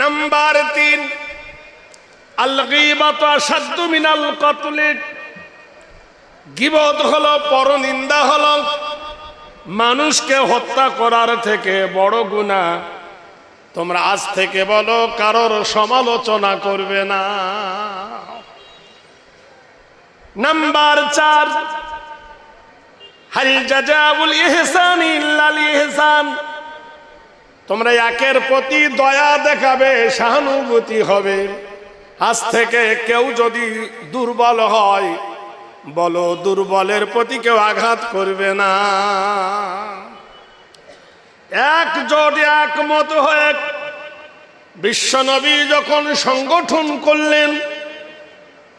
Number 3, আল গীবাতু আশাদ্দু মিনাল কতল। গীবত হলো, পরনিন্দা হলো মানুষকে হত্যা করার থেকে বড় গুনাহ। তোমরা আজ থেকে বলো কারোর সমালোচনা করবে না। নাম্বার 4, হাল জাযাউল ইহসানি ইল্লাল ইহসান। তোমরা একের প্রতি দয়া দেখাবে, সহানুভূতি হবে। আজ থেকে কেউ যদি দুর্বল হয় বলো দুর্বলের প্রতি কেউ আঘাত করবে না। একজোট একমত হয়ে বিশ্বনবী যখন সংগঠন করলেন,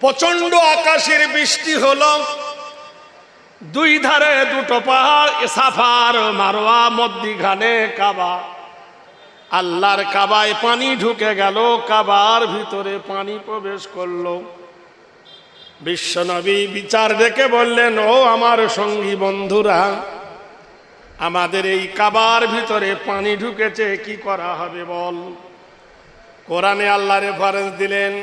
প্রচন্ড আকাশের বৃষ্টি হলো, দুই ধারে দুটো পাহাড়, সাফার মারওয়া, মধ্যিখানে কাবা। আল্লাহর কাবায় পানি ঢুকে গেল, কাবার ভিতরে পানি প্রবেশ করলো। বিশ্বনবী বিচার ডেকে বললেন, ও আমার সঙ্গী বন্ধুরা, আমাদের এই কাবার ভিতরে পানি ঢুকেছে, কি করা হবে বল। কোরআনে আল্লাহ রেফারেন্স দিলেন,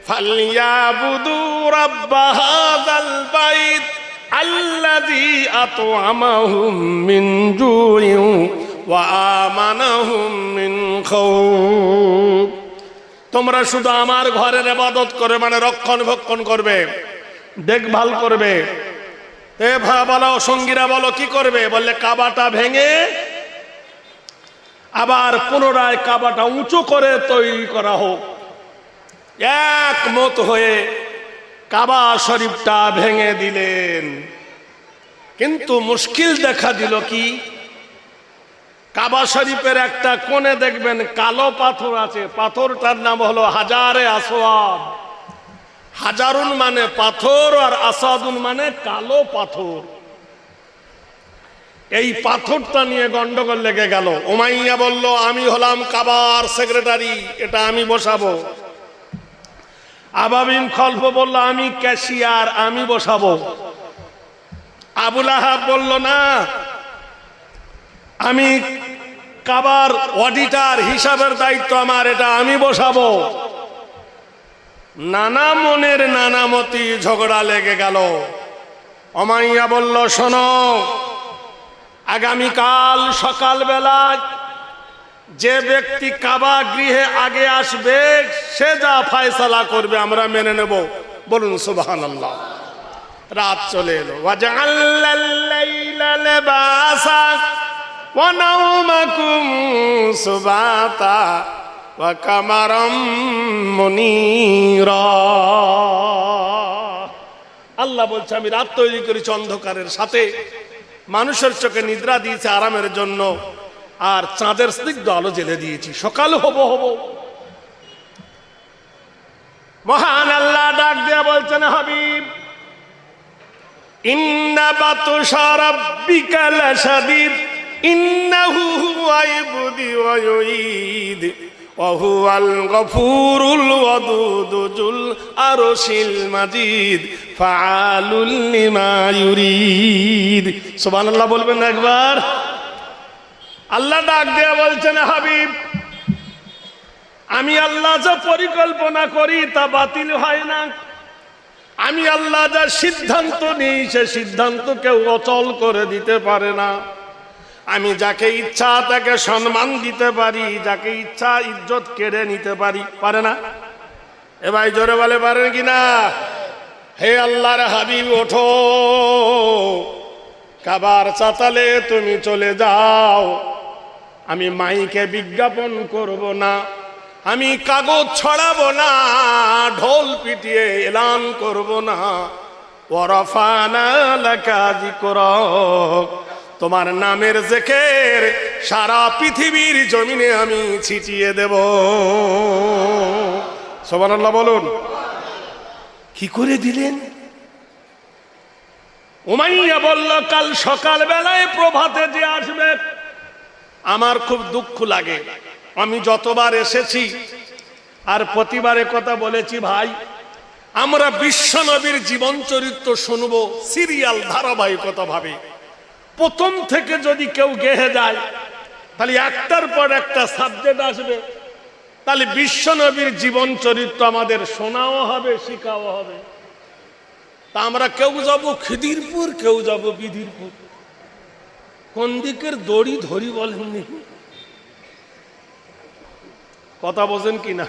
ফালিয়াবুদু রাব্ব হাযাল বাইত আল্লাযী আত'আমাহুম মিন জুইন ওয়া আমানাহুম মিন খাউফ। তোমরা শুধু আমার ঘরের ইবাদত করবে, মানে রক্ষণাবেক্ষণ করবে, দেখভাল করবে। এ ভাই বলো, সঙ্গীরা বলো, কি করবে? বললে কাবাটা ভেঙে আবার পুনরায় কাবাটা উঁচু করে তৈরি করা হোক। একমত হয়ে কাবা শরীফটা ভেঙে দিলেন। কিন্তু মুশকিল দেখা দিল কি, কাবা শরীফের একটা কোণে দেখবেন কালো পাথর আছে, পাথরটার নাম হলো হাজারে আসওয়াদ। হাজারুন মানে পাথর আর আসাদুন মানে কালো পাথর। এই পাথরটা নিয়ে গন্ডগোল লেগে গেল। উমাইয়া বলল, আমি হলাম কাবার সেক্রেটারি, এটা আমি বসাবো। আবা বিন খলফ বলল, আমি ক্যাশিয়ার, আমি বসাবো। আবুল আহাব বলল, না, আমি কাবার অডিটর, হিসাবের দায়িত্ব আমার, এটা আমি বসাবো। নানা মনের নানা মতি, ঝগড়া লেগে গেল। উমাইয়া বলল, শোনো, আগামীকাল সকালবেলায় যে ব্যক্তি কাবা গৃহে আগে আসবে সে যা ফয়সালা করবে আমরা মেনে নেব। বলুন সুবহানাল্লাহ। রাত চলে এলো। ওয়াজআল্নাল লাইলা লিবাসা ওয়া নাওমাকুম সুবাতা ওয়া কামারাম মুনীরা। আল্লাহ বলছে, আমি রাত তৈরি করেছি অন্ধকারের সাথে, মানুষের চোখে নিদ্রা দিয়েছে আরামের জন্য, আর চাঁদের স্নিগ্ধ আলো জেলে দিয়েছি, সকাল হব হব। মহান আল্লাহ ডাক দিয়া বলছেন, হাবিব, ইন্না বাতুশা রাব্বিকা লাশাদীদ ইন্নাহু হুয়া ইবদি ওয়া ইউঈদ ওয়া হুয়াল গফুরুল ওয়াদুদুল আরশিল মাজিদ ফাআলুল লিমা ইউরিদ। সুবহানাল্লাহ বলবেন একবার। আল্লাহ ডাক দিয়া বলছেন, হাবিব, আমি আল্লাহ যা পরিকল্পনা করি তা বাতিল হয় না। আমি আল্লাহ যা সিদ্ধান্ত নিই সে সিদ্ধান্ত কেউ অচল করে দিতে পারে না। আমি যাকে ইচ্ছা তাকে সম্মান দিতে পারি, যাকে ইচ্ছা ইজ্জত কেড়ে নিতে পারি, পারে না? এ ভাই জোরে বলে, পারেন কিনা? হে আল্লাহর হাবিব, ওঠো, কাবার চাতালে তুমি চলে যাও। আমি মাইকে বিজ্ঞাপন করব না, আমি কাগজ ছড়াবো না, ঢোল পিটিয়ে এলান করব না। ওয়ারাফানা লাকা যিকরাক, তোমার নামের জিকির সারা পৃথিবীর জমিনে আমি ছিটিয়ে দেব। সুবহানাল্লাহ বলুন। কি করে দিলেন? উমাইয়া বলল, কাল সকাল বেলায় প্রভাতে যে আসবে। আমার খুব দুঃখ লাগে, আমি যতবার এসেছি আর প্রতিবারে কথা বলেছি, ভাই আমরা বিশ্বনবীর জীবন চরিত্র শুনবো সিরিয়াল ধারাবাহিকতা ভাবে। প্রথম থেকে যদি কেউ গেহে যায় তাহলে একটার পর একটা সাবজেক্ট আসবে, তাহলে বিশ্ব নবীর জীবন চরিত্র আমাদের শোনাও হবে, শিখাও হবে। তা আমরা কেউ যাব খিদিরপুর, কেউ যাব বিধিরপুর। কোন দিকের দড়ি ধরি বলেননি? কথা বোঝেন কি না?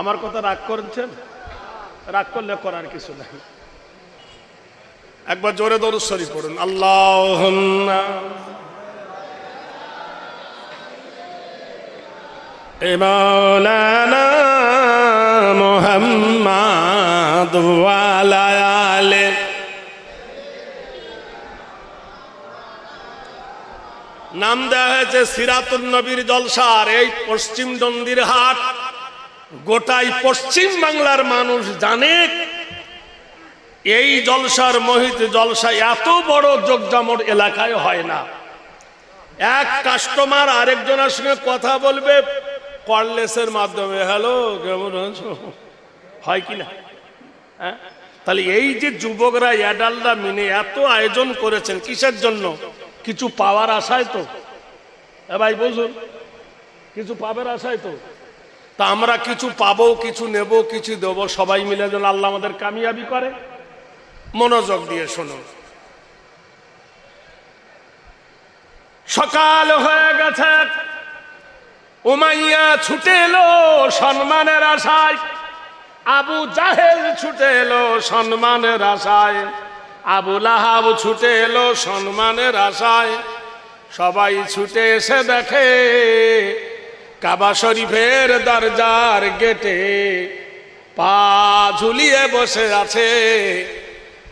আমার কথা রাগ করছেন? রাগ করলে করার কিছু নাই। একবার জোরে দরুদ শরীফ পড়ুন, আল্লাহুম্মা মাওলানা মুহাম্মাদ ওয়া আলা আলি। নাম দেওয়া হয়েছে সিরাতুন নবীর জলসার। এই পশ্চিম ডন্ডির হাট গোটাই পশ্চিম বাংলার মানুষ জানে। এই জলসার মহিত জলসা এত বড় জগজামর এলাকায় হয় না। এক কাস্টমার আরেকজনের সঙ্গে কথা বলবে কর্ডলেসের মাধ্যমে, হ্যালো কেমন আছো, হয় কিনা? হ্যাঁ, তাহলে এই যে যুবকরা অ্যাডাল্টরা মিলে এত আয়োজন করেছেন কিসের জন্য? কিছু পাওয়ার আশায় তো। ভাই বুঝুন, কিছু পাবার আশায় তো। তা আমরা কিছু পাবো, কিছু নেব, কিছু দেবো, সবাই মিলে যেন আল্লাহ আমাদের কামিয়াবি করে। মনোযোগ দিয়ে শোনো। সকাল হয়ে গেছে, উমাইয়া ছুটে এলো সম্মানের আশায়, আবু জাহেল ছুটে এলো সম্মানের আশায়, আবু লাহাব ছুটে এলো সম্মানের আশায়। সবাই ছুটে এসে দেখে কাবা শরীফের দরজার গেটে পা ঝুলিয়ে বসে আছে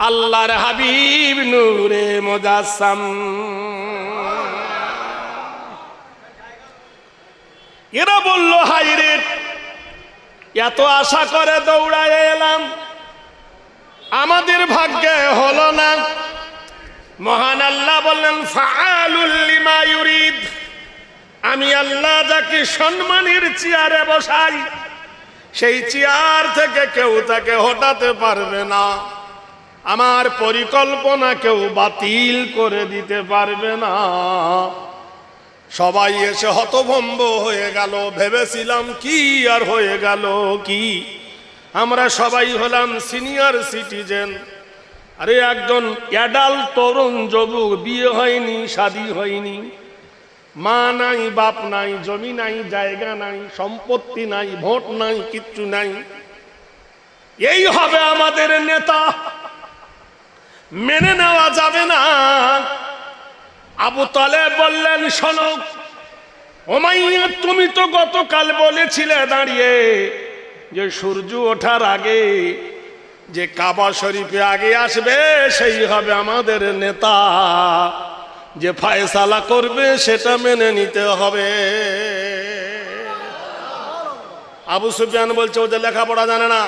আল্লাহর হাবিব নূরে মুজাসসাম। এরা বলল, হাই রে, এত আশা করে দৌড়ায় এলাম, আমাদের ভাগ্যে হলো না। মহান আল্লাহ বললেন, ফাআলুল লিমা ইউরিদ, আমি আল্লাহ যাকে সম্মানের চেয়ারে বসাই, সেই চেয়ার থেকে কেউ তাকে হটাতে পারবে না। আমার পরিকল্পনা কেউ বাতিল করে দিতে পারবে না। সবাই এসে হতভম্ব হয়ে গেল। ভেবেছিলাম কি, আর হয়ে গেল কি। আমরা সবাই হলাম সিনিয়র সিটিজেন। আরে একজন অ্যাডাল্ট তরুণ যুবক, বিয়ে হয়নি, শাদী হয়নি, মা নাই, বাপ নাই, জমি নাই, জায়গা নাই, সম্পত্তি নাই, ভোট নাই, কিচ্ছু নাই। এই হবে আমাদের নেতা, মেনে নেওয়া যাবে না। আবু তালেব বললেন, শোনো উমাইয়া, তুমি তো গতকাল বলেছিলে দাঁড়িয়ে যে সূর্য ওঠার আগে যে কাবা শরীফে আগে আসবে সেই হবে আমাদের নেতা, যে ফয়সালা করবে সেটা মেনে নিতে হবে। আবু সুফিয়ান বলছে ওদের লেখাপড়া জানে না।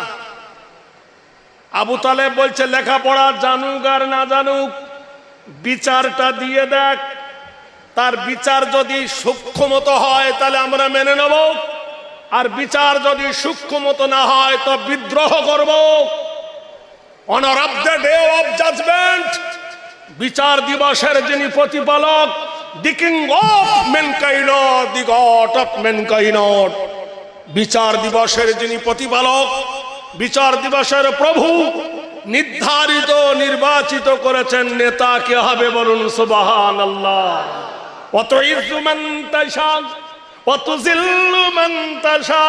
আবু তালেব বলছে লেখাপড়া জানুক আর না জানুক, বিচারটা দিয়ে দেখ। তার বিচার যদি সূক্ষ্মত হয় তাহলে আমরা মেনে নেব, আর বিচার যদি সূক্ষ্মত না হয় তো বিদ্রোহ করব। Owner of the day of judgment, বিচার দিবসের যিনি প্রতিপালক, the king of mankind, the God of mankind, বিচার দিবসের যিনি প্রতিপালক, বিচার দিবসের প্রভু নির্ধারিত নির্বাচিত করেছেন নেতা কে হবে, বলুন সুবহানাল্লাহ। ওয়াতুইজ্জু মান তাশা ওয়াতুযিল্লু মান তাশা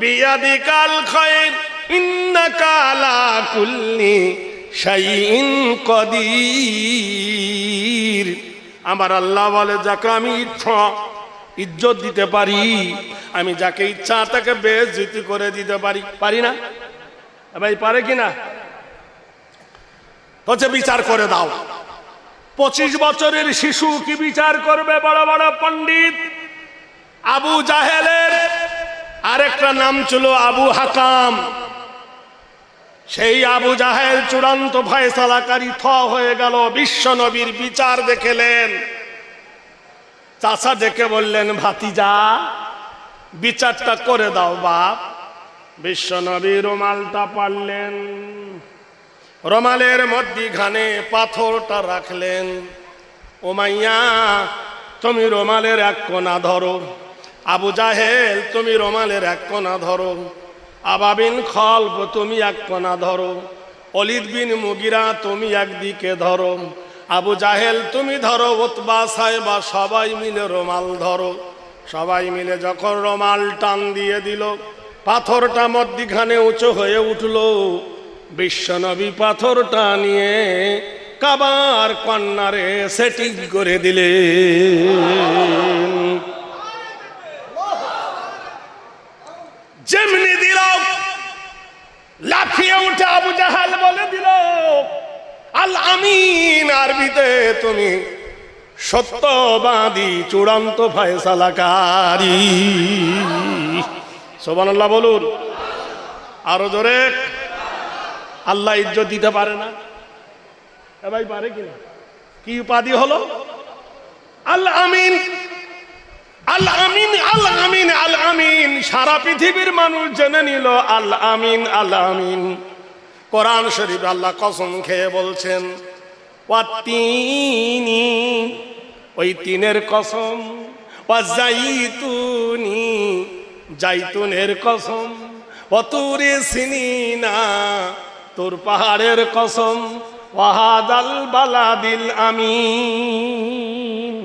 বিয়াদিকাল খায়র ইন্নাকা আলা কুল্লি শাইইন কাদির। আমার আল্লাহ বলে, যাকে আমি ইচ্ছা ইজ্জত দিতে পারি, আমি যাকে ইচ্ছা তাকে বেইজ্জতি করে দিতে পারি। পারি না ভাই? পারে কিনা? হচ্ছে বিচার করে দাও। 25 বছরের শিশু কি বিচার করবে? বড় বড় পণ্ডিত। আবু জাহেলের আরেকটা নাম ছিল আবু হাকাম। সেই আবু জাহেল চূড়ান্ত ফয়সালাকারী হয়ে গেল। বিশ্ব নবীর বিচার দেখলেন, চাচা ডেকে বললেন, ভাতিজা বিচারটা করে দাও বাপ। বিশ্ব নবী রুমালটা পারলেন, রুমালের মধ্যিখানে পাথরটা রাখলেন। উমাইয়া তুমি রুমালের এক কোনা ধরো, আবু জাহেল তুমি রোমালের এক কোনা ধরো, আবা বিন খলব তুমি এক কোনা ধরো, ওলিদ বিন মুগিরা তুমি একদিকে ধরো, আবু জাহেল তুমি ধরো, উতবা সাইবা সবাই মিলে রোমাল ধরো। সবাই মিলে যখন রোমাল টান দিয়ে দিল, পাথরটা মধ্যিখানে উঁচু হয়ে উঠল। বিশ্বনবী পাথরটা নিয়ে কাবার কন্যারে সেটিং করে দিলেন। যেমনি দিল, লাফিয়ে উঠে আবু জাহাল বলে দিল, আল আমিন, আরবিতে তুমি সত্যবাদী, চূড়ান্ত ফয়সালাকারী। সুবহানাল্লাহ বলুন আরো জোরে। আল্লাহ ইজ্জত দিতে পারে না? ভাই পারে কিনা? কি উপাধি হলো? আল আমিন, আল আমিন, আল আমিন, আল আমিন। সারা পৃথিবীর মানুষ জেনে নিল আল আমিন, আল আমিন। কোরআন শরীফ আল্লাহ কসম খেয়ে বলছেন, ওয়াত্তিনি, ওই তিনের কসম, ওয়াজাইতুনি, জাইতুনের কসম, ওয়াতুরে সিনিনা, তোর পাহাড়ের কসম, ওয়াহাদাল বালাদিল আমিন।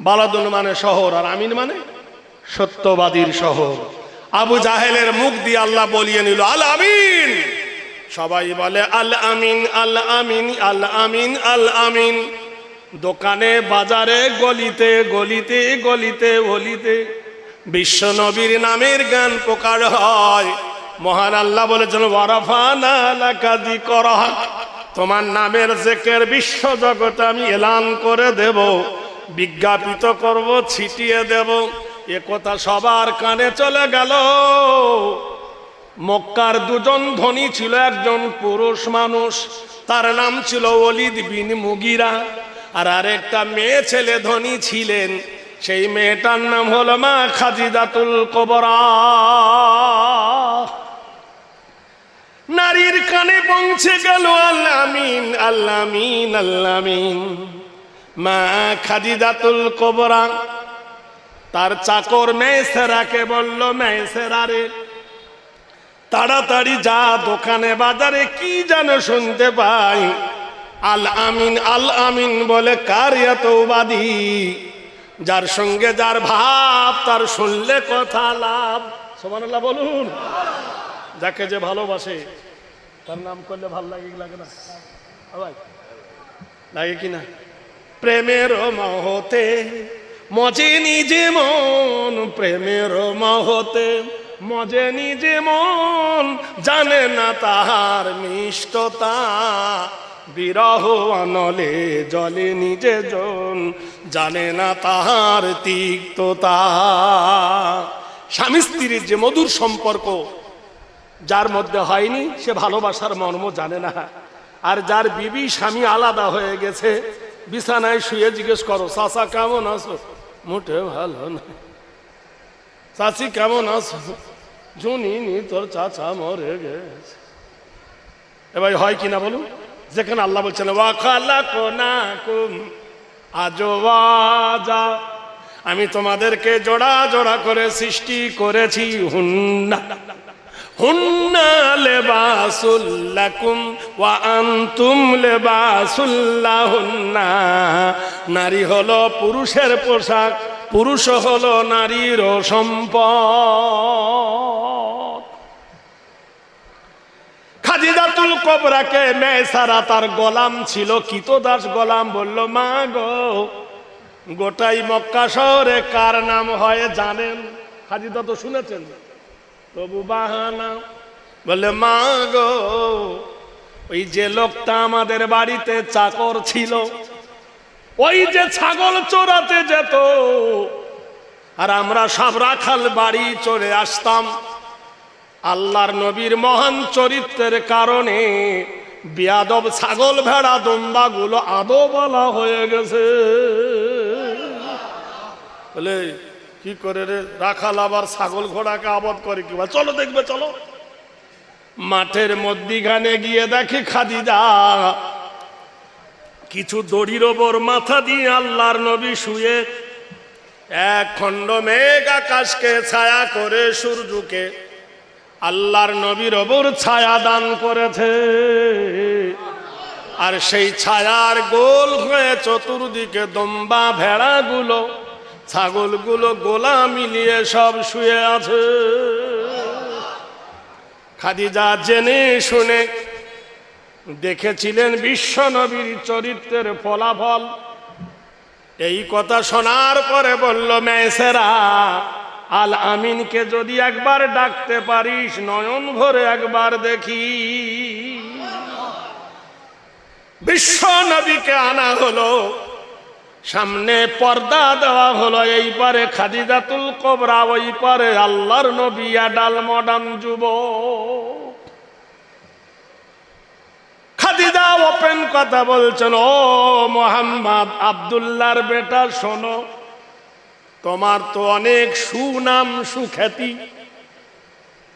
বালাদুন মানে শহর, আর আমিন মানে সত্যবাদীর শহর। আবু জাহেলের মুখ দিয়ে আল্লাহ বলিয়ে নিল আল আমিন। সবাই বলে আল আমিন, আল আমিন, আল আমিন, আল আমিন। দোকানে বাজারে গলিতে গলিতে গলিতে গলিতে বিশ্ব নবীর নামের গান প্রকার হয়। মহান আল্লাহ বলেছেন, ওয়ারাফানা লাকা যিকরাক, তোমার নামের জিকির বিশ্ব জগতে আমি এলান করে দেব, বিজ্ঞাপিত করব, ছিটিয়ে দেব। এ কথা সবার কানে চলে গেল। মক্কার দুজন ধনী ছিল, একজন পুরুষ মানুষ, তার নাম ছিল ওলিদ বিন মুগিরা, আর আরেকটা মেয়ে ছেলে ধনী ছিলেন, সেই মেয়েটার নাম হলো মা খাদিজাতুল কুবরা। নারীর কানে পৌঁছে গেল আল আমিন, আল আমিন, আল আমিন। মা খাদিজাতুল কুবরা তার চাকর মেসেরাকে বলল, মেসেরা রে, তাড়াতাড়ি যা, দোকানে বাজারে কি যেন শুনতে পাই, আল আমিন, আল আমিন বলে কার এত উপাধি? যার সঙ্গে যার ভাব, তার শুনলে কথা লাভ। সুবহানাল্লাহ বলুন। যাকে যে ভালোবাসে তার নাম করলে ভাল লাগে, লাগে না ভাই? লাগে কিনা? প্রেমের মহতে মজে নিজে মন, প্রেমের মহতে মজে নিজে মন, জানে না তাহার মিষ্টতা, বিরহ অনলে জলে নিজে জন, জানে না তাহার তিক্ততা। স্বামী স্ত্রীর যে মধুর সম্পর্ক যার মধ্যে হয়নি, সে ভালোবাসার মর্ম জানে না। আর যার বিবি স্বামী আলাদা হয়ে গেছে, বিছানায় শুয়ে জিজ্ঞেস করো, চাচা কেমন আছো? মোটে ভালো না। চাচি কেমন আছো? শুনিনি তোর চাচা মরে গেছে। এবার হয় কিনা বলুন? যেখানে আল্লাহ বলছেন ওয়া খালাকনাকুম আজওয়াজা, আমি তোমাদেরকে জোড়া জোড়া করে সৃষ্টি করেছি, হুন্না হুন্না লিবাসুল লাকুম ওয়া আনতুম লিবাসুল লাহুন্না। নারী হলো পুরুষের পোশাক, পুরুষ হলো নারীর সম্পদ। খাদিজাতুল কুবরাকে মেসারা তার গোলাম ছিল, কিতদাস গোলাম, বলল, মা গো, গোটাই মক্কা শহরে কার নাম হয় জানেন? খাদিজা তো শুনেছেন, তবু বাহানা, বললে, মা গো, ওই যে লোকটা আমাদের বাড়িতে চাকর ছিল, ওই যে ছাগল চোরাতে যেত, আর আমরা সব রাখাল বাড়ি চলে আসতাম, আল্লাহর নবীর মহান চরিত্রের কারণে বিয়াদব ছাগল ভেড়া দুম্বা গুলো আদো বলা হয়ে গেছে। বলে, কি করে রে, রাখাল আবার ছাগল ঘোড়াকে আবাদ করে কি? চলো দেখবে, চলো। মাঠের মধ্যিখানে গিয়ে দেখে খাদিজা কিছু দড়ির ওপর মাথা দিয়ে আল্লাহর নবী শুয়ে, এক খণ্ড মেঘ আকাশকে ছায়া করে সূর্যকে আল্লাহর নবীর ওপর ছায়া দান করেছে। আর সেই ছায়ার গোল হয়ে চতুর্দিকে দম্বা ভেড়াগুলো ছাগলগুলো গোলা মিলিয়ে সব শুয়ে আছে। খাদিজা জেনে শুনে দেখেছিলেন বিশ্ব নবীর চরিত্রের ফলাফল। এই কথা শোনার পরে বলল, মেসেরা, আল আমিনকে যদি একবার ডাকতে পারিস, নয়ন ভরে একবার দেখি। বিশ্ব নবীকে আনা হলো, সামনে পর্দা দেওয়া হলো। এই পারে খাদিজাতুল কুবরা, ওই পারে আল্লাহর নবী আডাল মডার্ন যুবক। খাদিজা ওপেন কথা বলছেন, ও মোহাম্মদ, আব্দুল্লাহর বেটা, শোনো, তোমার তো অনেক সুনাম সুখ্যাতি,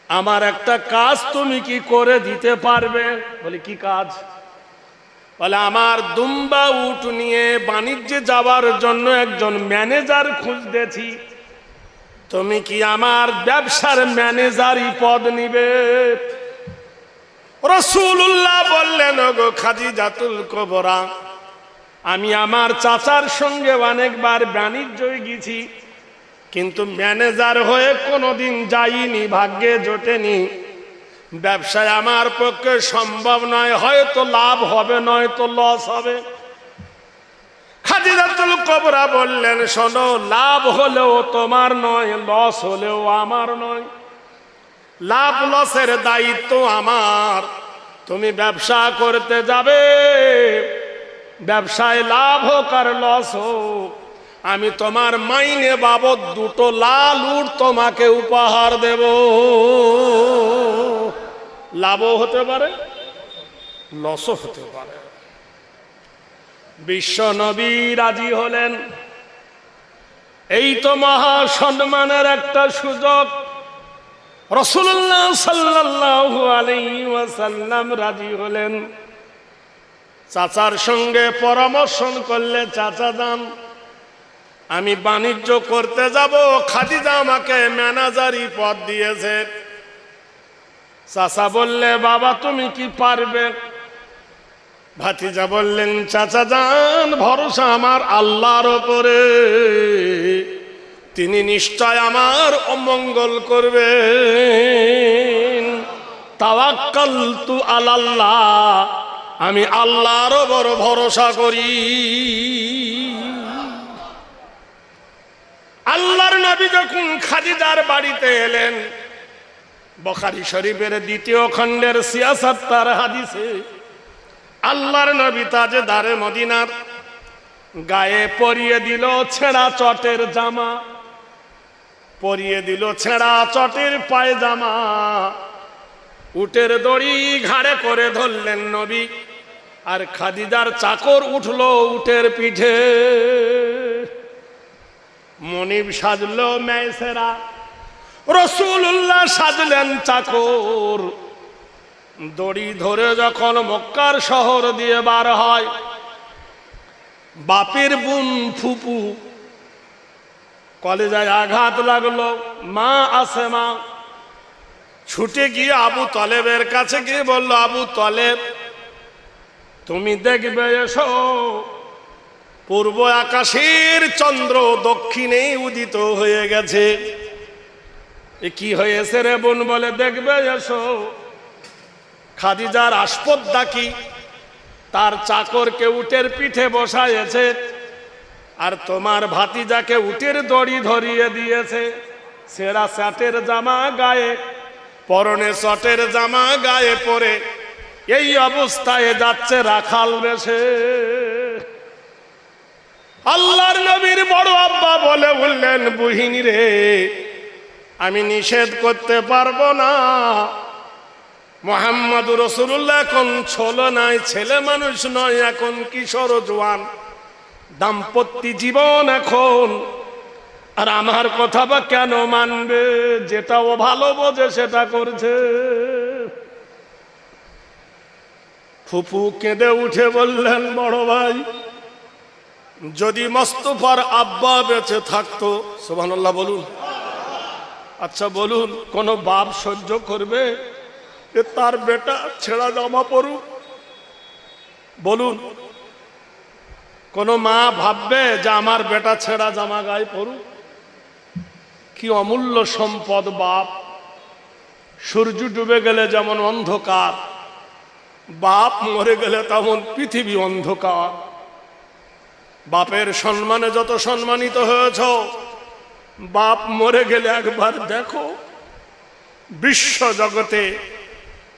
আমার একটা কাজ তুমি কি করে দিতে পারবে? বলে, কি কাজ? বলে, আমার দুম্বা উট নিয়ে বাণিজ্যে যাওয়ার জন্য একজন ম্যানেজার খুঁজতেছি, তুমি কি আমার ব্যবসার ম্যানেজারি পদ নিবে? রাসূলুল্লাহ বললেন, ওগো খাদিজাতুল কুবরা, আমি আমার চাচার সঙ্গে অনেকবার বাণিজ্যই গেছি, কিন্তু ম্যানেজার হয়ে কোনোদিন যাইনি, ভাগ্যে জোটেনি। ব্যবসায় আমার পক্ষে সম্ভব নয়, হয়তো লাভ হবে নয়তো লস হবে। খাদিজাতুল কুবরা বললেন, শোনো, লাভ হলেও তোমার নয়, লস হলেও আমার নয়, লাভ লসের দায়িত্ব আমার। তুমি ব্যবসা করতে যাবে, ব্যবসায় লাভ হোক আর লস হোক, আমি তোমার মাইনে বাবদ 2টো লাল উট তোমাকে উপহার দেব। লাভও হতে পারে, লসও হতে পারে। বিশ্ব নবী রাজি হলেন। এই তো মহা সম্মানের একটা সুযোগ। রাসূলুল্লাহ সাল্লাল্লাহু আলাইহি ওয়াসাল্লাম রাজি হলেন। চাচার সঙ্গে পরামর্শ করলে, চাচা যান, আমি বাণিজ্য করতে যাব, খাদিজা আমাকে ম্যানেজারি পদ দিয়েছে। চাচা বললে, বাবা তুমি কি পারবে? ভাতিজা বললেন, চাচা যান, ভরসা আমার আল্লাহর উপরে, তিনি নিশ্চয় আমার অমঙ্গল করবেন। তাওয়াক্কালতু আলাল্লাহ, আমি আল্লাহর উপর ভরসা করি। আল্লাহর নবী যখন খাদিজার বাড়িতে এলেন, বুখারী শরীফের 2য় খণ্ডের 76 হাদিসে আল্লাহর নবী তাজদারে মদিনার গায়ে পরিয়ে দিল ছেঁড়া চটের জামা, পরিয়ে দিল ছেঁড়া চটের পায়জামা, উটের দড়ি ঘাড়ে করে ধরলেন নবী। আর খাদিজার চাকর উঠলো উটের পিঠে। মনিব সাজলো মেসেরা, রাসূলুল্লাহ সাজলেন চাকর। দড়ি ধরে যখন মক্কার শহর দিয়ে বার হয়, বাপের বোন ফুপু, কলেজায় আঘাত লাগলো। মা আছে, মা ছুটে গিয়ে আবু তলেবের কাছে গিয়ে বলল, আবু তলেব, তুমি দেখবে, এসো, পূর্ব আকাশের চন্দ্র দক্ষিণে উদিত হয়ে গেছে। এ কি হয়েছে রে বোন? বলে, দেখবে, এসো। খাদিজার আসপদ্দা কি, তার চাকরকে উটের পিঠে বসাইছে, আর তোমার ভাতিজাকে উটের দড়ি ধরিয়ে দিয়েছে। ছেঁড়া শার্টের জামা গায়ে, পরনে শটের জামা গায়ে পরে এই অবস্থায় যাচ্ছে রাখাল বেশে। আল্লাহর নবীর বড় আব্বা বলে বললেন, বুহিনী রে, আমি নিষেধ করতে পারবো না। মুহাম্মদুর রাসূলুল্লাহ এখন ছলনায়, ছেলে মানুষ নয়, এখন কিশোর জওয়ান, দাম্পত্য জীবন এখন। আর আমার কথা বা কেন মানবে? যেটা ও ভালো বোঝে সেটা করছে। ফুপু কেঁদে উঠে বললেন, বড় ভাই, যদি মোস্তফার আব্বা বেঁচে থাকতো, সুবহানাল্লাহ বলুন। আচ্ছা বলুন, কোন বাপ সহ্য করবে যে তার বেটা ছেঁড়া জামা পরুক? বলুন, কোন মা ভাববে যে আমার বেটা ছেঁড়া জামা গায়ে পরুক? কি অমূল্য সম্পদ বাপ। সূর্য ডুবে গেলে যেমন অন্ধকার, বাপ মরে গেলে তেমন পৃথিবী অন্ধকার। বাপের সম্মানে যত সম্মানিত হয়েছ, বাপ মরে গেলে একবার দেখো, বিশ্ব জগতে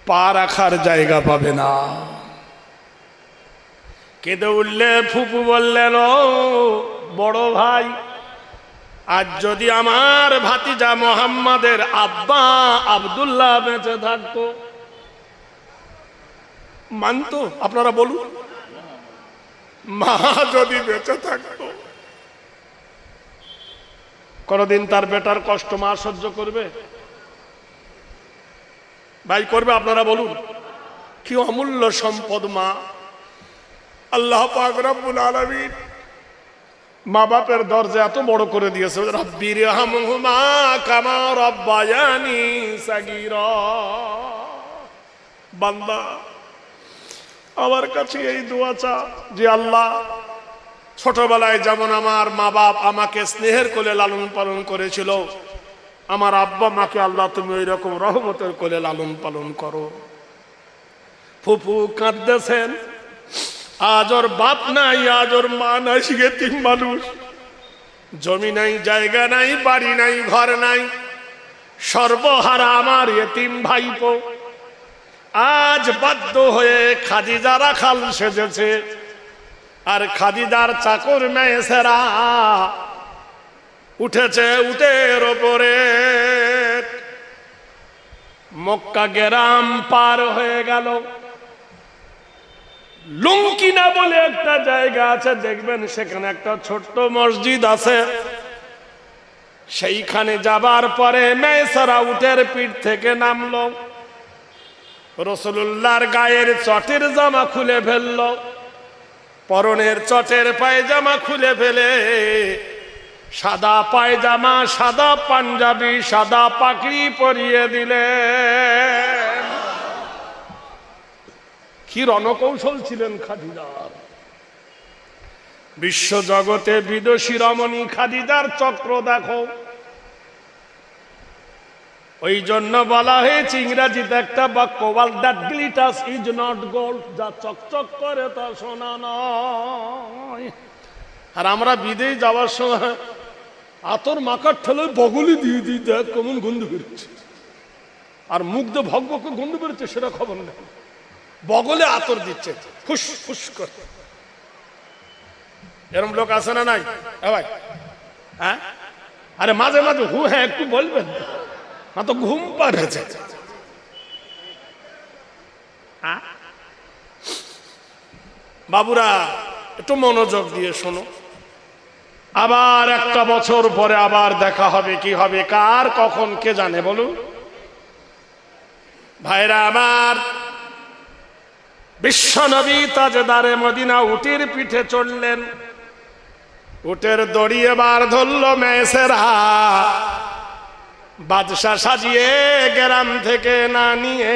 পা রাখার জায়গা পাবে না। কেঁদে উঠলে ফুপু বললেন, ও বড় ভাই, আজ যদি আমার ভাতিজা মোহাম্মদের আব্বা আব্দুল্লাহ বেঁচে থাকতো, মানতো? আপনারা বলুন, মা যদি বেঁচে থাকতো, কোনদিন তার বেটার কষ্ট মা সহ্য করবে? ভাই করবে? আপনারা বলুন। কি অমূল্য সম্পদ মা। আল্লাহ পাক রব্বুল আলামিন মা বাপের দরজা এত বড় করে দিয়েছে, রাব্বিরহামহুমা কামা রাব্বায়ানি সাগীরা। বান্দা আমার কাছে এই দোয়া চা যে আল্লাহ, ছোটবেলায় যেমন আমার মা বাপ আমাকে স্নেহের কোলে লালন পালন করেছিল, আমার আব্বা মাকে আল্লাহ তুমি ওই রকম রহমতের কোলে লালন পালন করো। ফুফু কাঁদতেছেন, আজ ওর বাপ নাই, আজ ওর মা নাই, এতিম মানুষ, জমি নাই, জায়গা নাই, বাড়ি নাই, ঘর নাই, সর্বহারা আমার এতিম ভাইপো। আজ বাধ্য হয়ে খাদিজা রাখাল সেজেছে, আর খাদিজার চাকর মেয়েছেরা উঠেছে উটের ওপরে। মক্কা গ্রাম পার হয়ে গেল। লুঙ্কিনা বলে একটা জায়গা আছে, দেখবেন সেখানে একটা ছোট্ট মসজিদ আছে। সেইখানে যাবার পরে মেয়েছেরা উটের পিঠ থেকে নামলো, রাসূলুল্লাহর গায়ের চটের জামা খুলে ফেলল, পরনের চটের পায়জামা খুলে ফেলে সাদা পায়জামা, সাদা পাঞ্জাবি, সাদা পাগড়ি পরিয়ে দিলেন। কি রণকৌশল ছিলেন খাদিজার। বিশ্ব জগতে বিদেশী রমণী খাদিজার চক্র দেখো। ওই জন্য বলা হয়েছে ইংরেজিতে একটা বাক্য, all that glitters is not gold, যা চকচক করে তা সোনা নয়। আর আমরা বিদেশ যাওয়ার সময় আতর মাখার ঠেলে বগলি দিয়ে দিই, দেখ কেমন গন্ধ বেরোচ্ছে, আর মুখ দিয়ে ভগবকে গন্ধ বেরোচ্ছে সেটা খবর নেই, বগলে আতর দিচ্ছে ফুস ফুস করে। এরকম লোক আছে না নাই ভাই? হ্যাঁ, আরে মাঝে মাঝে হু হ্যাঁ একটু বলবেন না তো ঘুম পাড়েছে। বাবুরা একটু মনোযোগ দিয়ে শোনো। আবার একটা বছর পরে আবার দেখা হবে, কি হবে কার কখন কে জানে বলুন। ভাইরা আমার, বিশ্বনবী তাজদারে মদিনা উটের পিঠে চড়লেন। উটের দড়ি এবার ধরল মেয়েছেরা, বাদশা সাজিয়ে গ্রাম থেকে না নিয়ে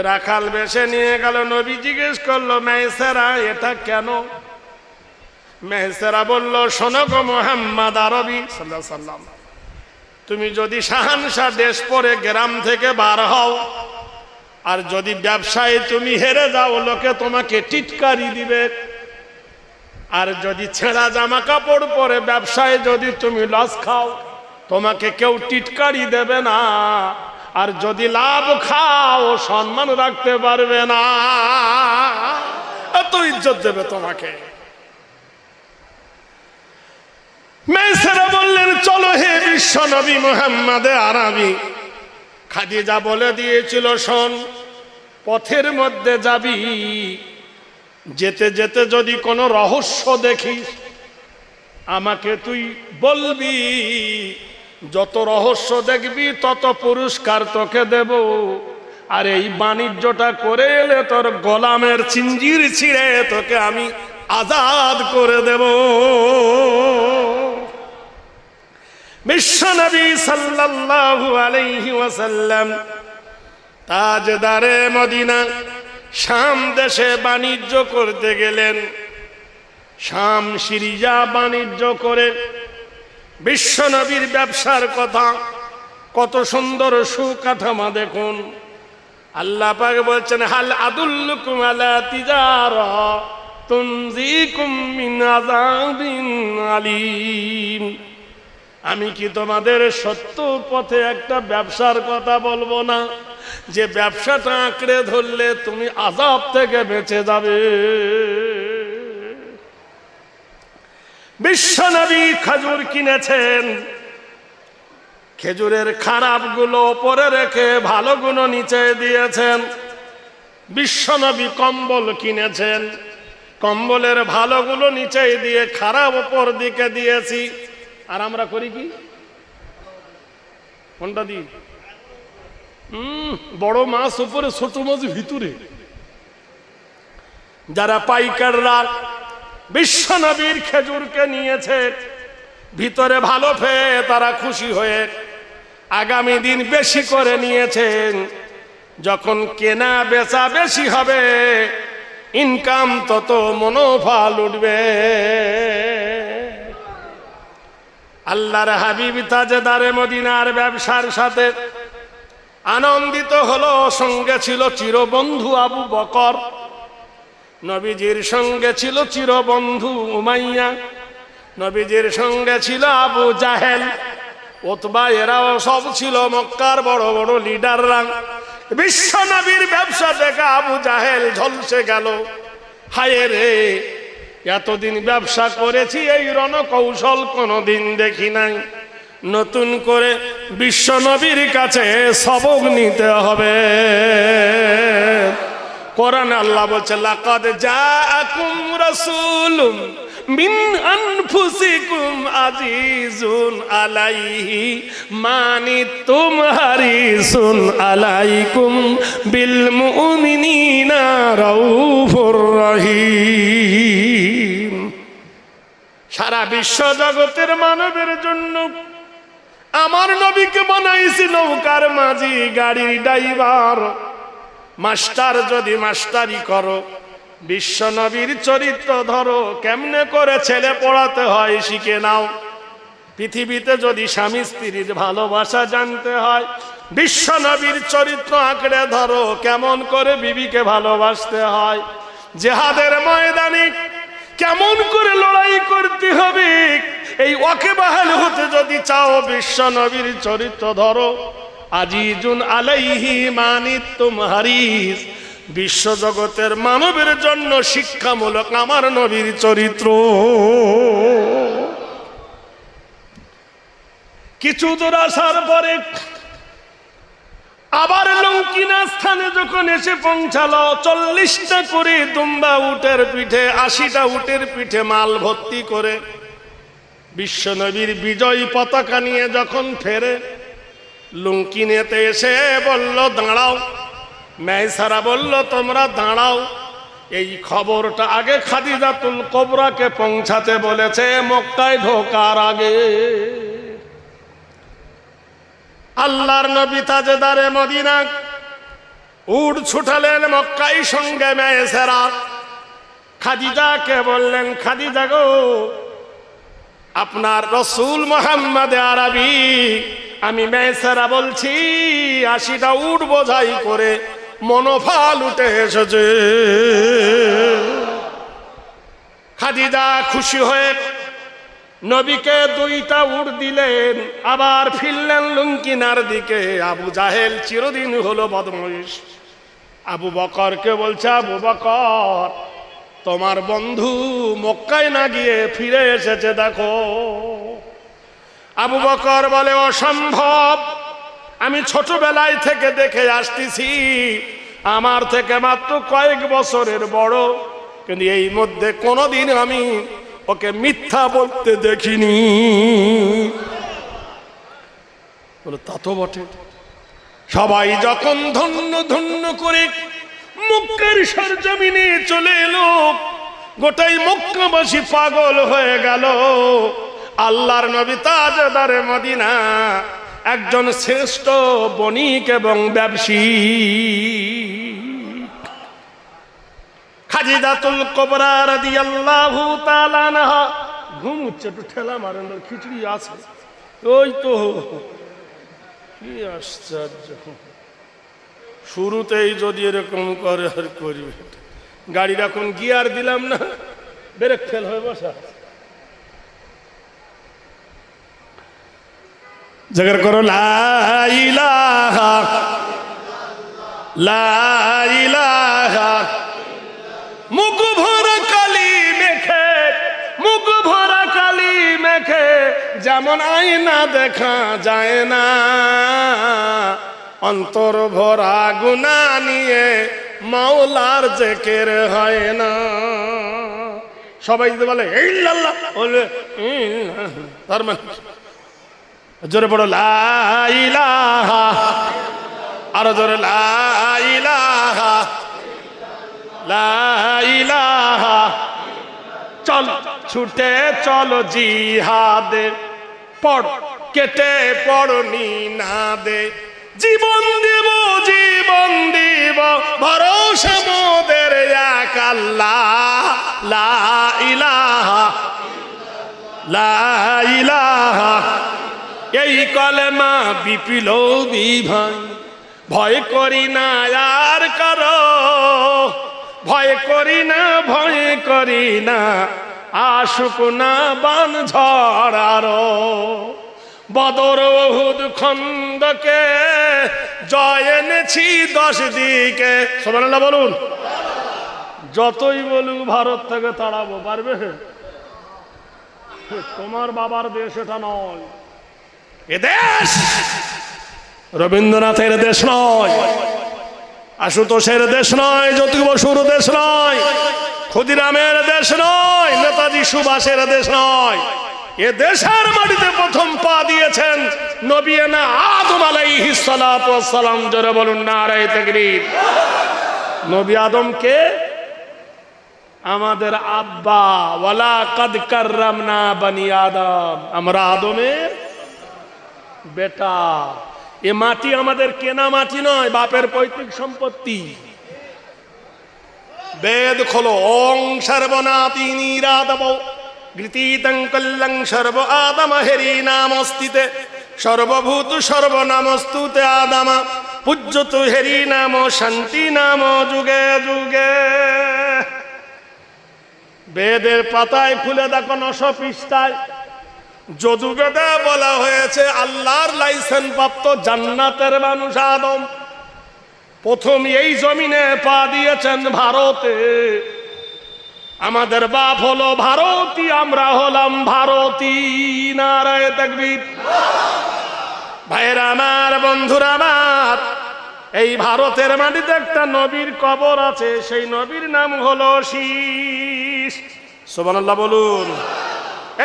রাখাল বেশে নিয়ে গেল। নবী জিজ্ঞেস করলো, মেয়েছেরা এটা কেন? মেয়েছেরা বলল, শোনো গো মুহাম্মদ আরবি সাল্লাল্লাহু আলাইহি সাল্লাম, তুমি যদি শাহানশাহ দেশ পরে গ্রাম থেকে বার হও, আর যদি ব্যবসায় তুমি হেরে যাও, লোকে তোমাকে টিটকারি দিবে। আর যদি ছেঁড়া জামা কাপড় পরে ব্যবসায় যদি তুমি লস খাও, তোমাকে কেউ টিটকারি দেবে না। আর যদি লাভ খাও, সম্মান রাখতে পারবে না, এত ইজ্জত দেবে তোমাকে। মেয়েছেরা বললেন, চলো হে বিশ্ব নবী মুহাম্মদে আরবি। খাদিজা বলে দিয়েছিল, শোন, পথের মধ্যে যাবি, যেতে যেতে যদি কোনো রহস্য দেখিস আমাকে তুই বলবি, যত রহস্য দেখবি তত পুরস্কার তোকে দেব। আর এই বাণিজ্যটা করে এলে তোর গোলামের চিঞ্জির ছিঁড়ে তোকে আমি আজাদ করে দেব। বিশ্বনবী সাল্লাল্লাহু আলাইহি ওয়াসাল্লাম তাজদারে মদিনা শাম দেশে বাণিজ্য করতে গেলেন। শাম সিরিয়া বাণিজ্য করে বিশ্বনবীর ব্যবসার কথা, কত সুন্দর সুকাঠামো দেখুন। আল্লাহ পাক বলছেন, হাল আদুল্লুকুম আলা তিজারা তুনজিকুম মিন আযাবিন আলীম। আমি কি তোমাদের সত্য পথে একটা ব্যবসার কথা বলবো না, যে ব্যবসাটা আঁকড়ে ধরলে তুমি আযাব থেকে বেঁচে যাবে। বিশ্বনবী খেজুর কিনেছেন, খেজুরের খারাপগুলো উপরে রেখে ভালোগুলো নিচে দিয়েছেন। বিশ্বনবী কম্বল কিনেছেন, কম্বলের ভালোগুলো নিচে দিয়ে খারাপ উপর দিকে দিয়েছি। আর আমরা করি কি? কোনটা দিই? বড় মাছ উপরে, ছোট মাছ ভিতরে। যারা পাইকাররা বিশ্বনবীর খেজুরকে নিয়েছে, ভিতরে ভালো পেয়ে তারা খুশি হয়ে আগামী দিন বেশি করে নিয়েছেন। যখন কেনা বেচা বেশি হবে, ইনকাম তত মনোফল উঠবে। আল্লাহর হাবিব তাজদারে মদিনার ব্যবসার সাথে আনন্দিত হলো। সঙ্গে ছিল চিরবন্ধু আবু বকর, নবীজির সঙ্গে ছিল চিরবন্ধু উমাইয়া, নবীজির সঙ্গে ছিল আবু জাহেল, উতবা, এরাও সব ছিল মক্কার বড় বড় লিডাররা। বিশ্ব নবীর ব্যবসা দেখে আবু জাহেল ঝলসে গেল। হায় রে, এতদিন ব্যবসা করেছি, এই রণকৌশল কোনোদিন দেখি নাই। নতুন করে বিশ্ব নবীর কাছে সবক নিতে হবে। কোরআনে আল্লাহ বলছে, লাকাদ জাআকুম রাসূলুম মিন আনফুসিকুম আজিজুন আলাইহি মা আনিতুম হারিসুন আলাইকুম বিল মুমিনিনা রাউফুর রহিম। সারা বিশ্ব জগতের মানবের জন্য আমার নবীকে বানাইছি নৌকার মাঝি, গাড়ির ড্রাইভার, মাস্টার। যদি মাস্টারি করো, বিশ্ব নবীর চরিত্র ধরো, কেমনে করে ছেলে পড়াতে হয় শিখে নাও। পৃথিবীতে যদি স্বামী স্ত্রীর ভালোবাসা জানতে হয়, বিশ্ব নবীর চরিত্র আঁকড়ে ধরো, কেমন করে বিবিকে ভালোবাসতে হয়। জেহাদের ময়দানে কেমন করে লড়াই করতে হবে, এই ওয়াকিবহাল হতে যদি চাও, বিশ্ব নবীর চরিত্র ধরো। আজিজুন আলাইহি মা আনিতুম হারিস। বিশ্ব জগতের মানবের জন্য শিক্ষামূলক আমার নবীর চরিত্র। কিছু দূর আসার পরে আবার লঙ্কিনা স্থানে যখন এসে পৌঁছালো, 40টা করে দুম্বা উটের পিঠে, 80টা উটের পিঠে মাল ভর্তি করে বিশ্ব নবীর বিজয়ী পতাকা নিয়ে যখন ফেরে, লুঙ্কিনেতে এসে বলল দাঁড়াও। মেয়সারা বলল তোমরা দাঁড়াও, এই খবরটা আগে খাদিজাতুল কুবরাকে পৌঁছাতে বলেছে মক্কায় ঢোকার আগে। আল্লাহর নবী তাজদারে মদিনা উট ছুটালেন মক্কায়, সঙ্গে মেয়সারা খাদিজাকে বললেন, খাদিজা গো, আপনার রসুল মুহাম্মদ আরবি, আমি মেয়সারা বলছি, 80টা উট বোঝাই করে মনোফল উঠে এসেছে। খাদিজা খুশি হয়ে নবীকে 2টা উট দিলেন, আবার ফিরলেন লুঙ্কিনার দিকে। আবু জাহেল চিরদিন হলো বদমাইশ, আবু বকরকে বলছে, আবু বকর, তোমার বন্ধু মক্কায় না গিয়ে ফিরে এসেছে, দেখো। আবু বকর বলে, অসম্ভব, আমি ছোটবেলায় থেকে দেখে আসতেছি, আমার থেকে মাত্র কয়েক বছরের বড়, কিন্তু এই মধ্যে কোনোদিন আমি ওকে মিথ্যা বলতে দেখিনি। বলে, তা তো বটে। সবাই যখন ধন্য ধন্য করে মক্কার সরজমিনে চলে এলো, গোটাই মক্কাবাসী পাগল হয়ে গেল। আল্লাহর নবী তাজদারে মদিনা, একজন শ্রেষ্ঠ বণিক এবং ব্যবসায়ী। খাদিজাতুল কুবরা রাদিয়াল্লাহু তাআলা আনহা ঘুমুচ্ছে, একটু ঠেলা মারেন, খিচুড়ি আছে। ওই তো কি আশ্চর্য, শুরুতেই যদি এরকম করে আর করবে। গাড়ির এখন গিয়ার দিলাম না, ব্রেক ফেল হয়ে বসা। জিকির করো লা ইলাহা লা ইলাহা। মুখ ভরা কালি মেখে, মুখ ভরা কালি মেখে যেমন আয়না দেখা যায় না, অন্তর ভরা গুনাহ নিয়ে মাওলার জিকির হয় না। সবাই যদি বলে ইল্লাল্লাহ, বলে তার মানে জোরে পড়ো লা ইলাহা, আরো জোরে লা ইলাহা লা ইলাহা। চল ছুটে চলো জিহাদে, পড় কেটে পড়নি না দে। জীবন দিব জীবন দিব, ভরসা মোদের এক আল্লাহ। লা ইলাহা লা ইলাহা। এই কলেমা বিপ্লবী ভাই, ভয় করি না আর কারো, ভয় করি না ভয় করি না, আশুক না বান ঝড় আরো। বদর উহুদ খন্দকে জয় এনেছি 10 দিকে। সুবহানাল্লাহ বলুন। যতই বলুক ভারত থেকে তাড়াবো, পারবে? তোমার বাবার দেশ এটা নয়, এ দেশ রবীন্দ্রনাথের দেশ নয়, আশুতোষের দেশ নয়, জ্যোতি বসুর দেশ নয়, ক্ষুদিরামের দেশ নয়, নেতাজি সুভাষের দেশ নয়। এ দেশের মাটিতে প্রথম পা দিয়েছেন নবিয়ানা আদম আলাইহিস সালাতু ওয়াস সালাম। জোরে বলুন নারায়ে তাকবীর। নবী আদমকে আমাদের আব্বা, ওয়ালা কাদ কাররামনা বানি আদম, আমরা আদমের বেটা। এ মাটি আমাদের কেনা মাটি নয়, বাপের পৈতৃক সম্পত্তি। বেদ খোলো, ওং সর্বনাতি নিরাদব গৃতীতং কল্লং সর্ব আদম হেরি নামস্তিতে, সর্বভূত সর্বনামস্তুতে আদম পূজ্যতু হেরি নাম শান্তি নাম যুগে যুগে। বেদের পাতায় খুলে দেখো 900 পৃষ্ঠায় যদুবেদে বলা হয়েছে আল্লাহর লাইসেন্স প্রাপ্ত জান্নাতের মানুষ আদম প্রথম এই জমিনে পা দিয়েছেন ভারতে। আমাদের বাপ হলো ভারতী, আমরা হলাম ভারতী। নারায়ে তাকবীর। ভাইরা আমার, বন্ধুরা আমার, এই ভারতের মাটিতে একটা নবীর কবর আছে, সেই নবীর নাম হলো শীষ। সুবহানাল্লাহ বলুন।